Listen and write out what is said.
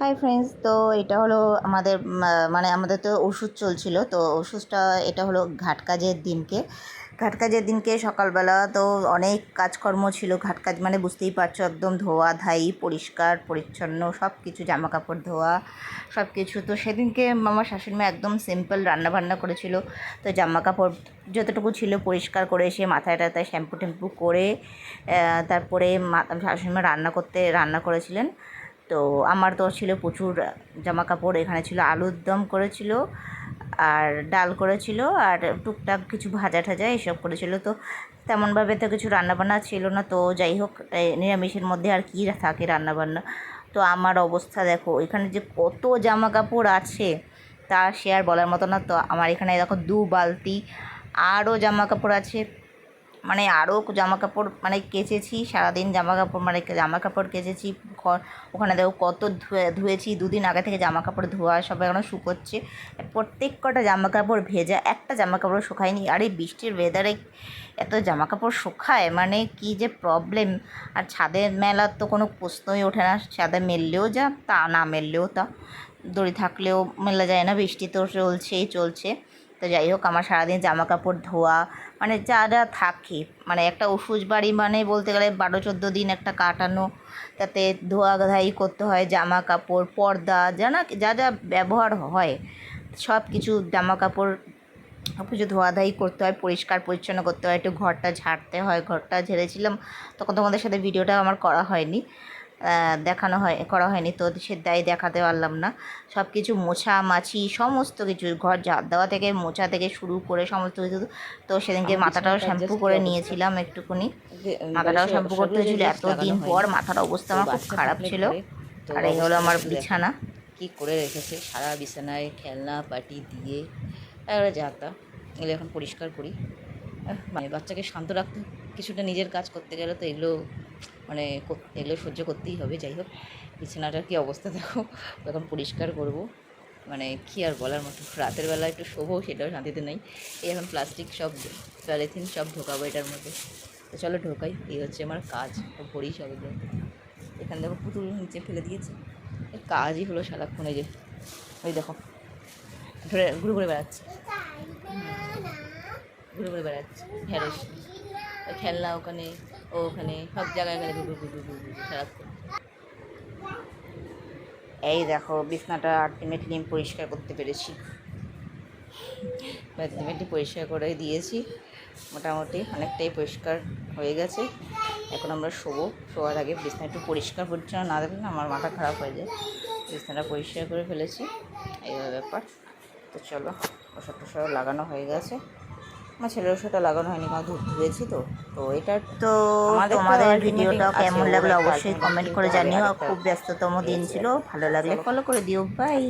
Hi friends, তো এটা হলো আমাদের মানে আমাদের তো ওষুধ চলছিল, তো ওষুধটা এটা হলো ঘাট কাজের দিনকে সকালবেলা তো অনেক কাজকর্ম ছিল। ঘাট কাজ মানে বুঝতেই পারছো, একদম ধোয়া ধাই, পরিষ্কার পরিচ্ছন্ন সব কিছু, জামা কাপড় ধোয়া সব কিছু। তো সেদিনকে আমার শাশুড়িমা একদম সিম্পল রান্নাবান্না করেছিল। তো জামা কাপড় যতটুকু ছিল পরিষ্কার করে এসে মাথায় টাথায় শ্যাম্পু ট্যাম্পু করে তারপরে শাশুড়িমা রান্না করেছিলেন। তো আমার তো ছিল প্রচুর জামা কাপড়, এখানে ছিল আলুর দম করেছিল আর ডাল করেছিল আর টুকটাক কিছু ভাজা ঠাজা এসব করেছিল। তো তেমনভাবে তো কিছু রান্নাবান্না ছিল না। তো যাই হোক, নিরামিষের মধ্যে আর কী থাকে রান্নাবান্না। তো আমার অবস্থা দেখো, এখানে যে কত জামা কাপড় আছে তা সে আর বলার মতো না। তো আমার এখানে দেখো 2 বালতি আরও জামা কাপড় আছে, মানে আরও জামা কাপড় মানে কেচেছি সারাদিন, জামা কাপড় কেচেছি। ওখানে দেখো কত ধুয়েছি, 2 দিন আগে থেকে জামা কাপড় ধোয়া, সবাই এখনও শুকোচ্ছে। প্রত্যেক কটা জামা কাপড় ভেজা, একটা জামা কাপড় শুকায়নি। আর এই বৃষ্টির ওয়েদারে এত জামা কাপড় শুকায়, মানে কি যে প্রবলেম। আর ছাদে মেলার তো কোনো প্রশ্নই ওঠে না, ছাদে মেললেও যা তা, না মেললেও তা, দড়ি থাকলেও মেলা যায় না, বৃষ্টি তো চলছে। তো যাই হোক, আমার সারাদিন জামা কাপড় ধোয়া, মানে যা যা থাকে, মানে একটা ওষুধ বাড়ি মানে বলতে গেলে 12-14 দিন একটা কাটানো, তাতে ধোয়া ধাই করতে হয় জামা কাপড়, পর্দা, যা যা ব্যবহার হয় সব কিছু, জামা কাপড় সব কিছু ধোয়াধাই করতে হয়, পরিষ্কার পরিচ্ছন্ন করতে হয়, একটু ঘরটা ঝাড়তে হয়। ঘরটা ঝেড়েছিলাম, তখন তোমাদের সাথে ভিডিওটা আমার করা হয়নি, করা হয়নি, তো সে দায় দেখাতে পারলাম না। সব কিছু মোছামাছি সমস্ত কিছু, ঘর ঝাড় দেওয়া থেকে মোছা থেকে শুরু করে সমস্ত কিছু। তো সেদিনকে মাথাটাও শ্যাম্পু করে নিয়েছিলাম একটুখানি, মাথাটাও শ্যাম্পু করতে হয়েছিল এতদিন পর। মাথার অবস্থা আমার খুব খারাপ ছিল। আর এই হলো আমার বিছানা, কি করে রেখেছে সারা বিছানায় খেলনা পাটি দিয়ে, এবারে যাতা এগুলো এখন পরিষ্কার করি। মানে বাচ্চাকে শান্ত রাখতে কিছুটা নিজের কাজ করতে গেলে তো এগুলো মানে এগুলো সহ্য করতেই হবে। যাই হোক, বিছানাটার কী অবস্থা দেখো, তখন পরিষ্কার করব, মানে কী আর বলার মতো। রাতের বেলা একটু শোবো, সেটাও শান্তিতে নেই। এই এখন প্লাস্টিক সব পলিথিন সব ঢোকাবো এটার মধ্যে। তো চলো ঢোকাই, এই হচ্ছে আমার কাজ। ভরি সব এগুলো, এখানে দেখো পুতুল নিচে ফেলে দিয়েছে। এর কাজই হলো সারাক্ষণ, এই যে ওই দেখো ঘুরে ঘুরে বেড়াচ্ছে, ঘুরে বেড়াচ্ছে ঢ্যাঁড়স, খেলনা ওখানে ওখানে সব জায়গায় এখানে ঘুরে সারাক্ষণ। এই দেখো বিছানাটা আলটিমেটলি আমি পরিষ্কার করতে পেরেছি। আলটিমেটলি পরিষ্কার করে দিয়েছি, মোটামুটি অনেকটাই পরিষ্কার হয়ে গেছে। এখন আমরা শোয়ার আগে বিছানা একটু পরিষ্কার পরিচ্ছন্ন না দেখলে আমার মাথা খারাপ হয়ে যায়। বিছানাটা পরিষ্কার করে ফেলেছি, এইভাবে ব্যাপার। তো চলো, ওষুধ টষুধ লাগানো হয়ে গেছে। আমার ছেলের ওষুধটা লাগানো হয়নি, কারণ ধুয়েছি। তো এটা তো তোমাদের ভিডিওটা কেমন লাগলো অবশ্যই কমেন্ট করে জানিও। খুব ব্যস্ততম দিন ছিল, ভালো লাগলে ফলো করে দিও। বাই।